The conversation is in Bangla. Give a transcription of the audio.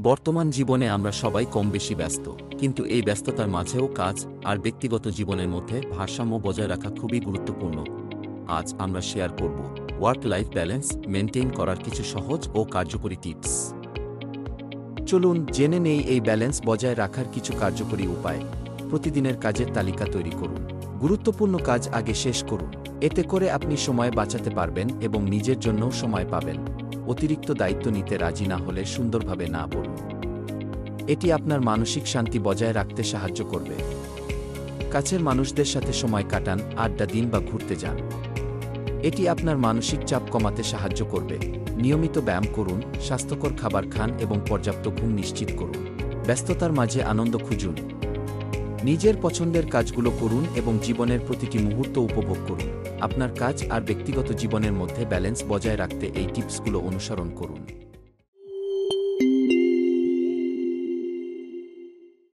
বর্তমান জীবনে আমরা সবাই কম বেশি ব্যস্ত, কিন্তু এই ব্যস্ততার মাঝেও কাজ আর ব্যক্তিগত জীবনের মধ্যে ভারসাম্য বজায় রাখা খুবই গুরুত্বপূর্ণ। আজ আমরা শেয়ার করব ওয়ার্ক লাইফ ব্যালেন্স মেনটেইন করার কিছু সহজ ও কার্যকরী টিপস। চলুন জেনে নেই এই ব্যালেন্স বজায় রাখার কিছু কার্যকরী উপায়। প্রতিদিনের কাজের তালিকা তৈরি করুন। গুরুত্বপূর্ণ কাজ আগে শেষ করুন। এতে করে আপনি সময় বাঁচাতে পারবেন এবং নিজের জন্যও সময় পাবেন। অতিরিক্ত দায়িত্ব নিতে রাজি না হলে সুন্দরভাবে না বলুন। এটি আপনার মানসিক শান্তি বজায় রাখতে সাহায্য করবে। কাছের মানুষদের সাথে সময় কাটান, আড্ডা দিন বা ঘুরতে যান। এটি আপনার মানসিক চাপ কমাতে সাহায্য করবে। নিয়মিত ব্যায়াম করুন, স্বাস্থ্যকর খাবার খান এবং পর্যাপ্ত ঘুম নিশ্চিত করুন। ব্যস্ততার মাঝে আনন্দ খুঁজুন। নিজের পছন্দের কাজগুলো করুন এবং জীবনের প্রতিটি মুহূর্ত উপভোগ করুন। আপনার কাজ আর ব্যক্তিগত জীবনের মধ্যে ব্যালেন্স বজায় রাখতে এই টিপসগুলো অনুসরণ করুন।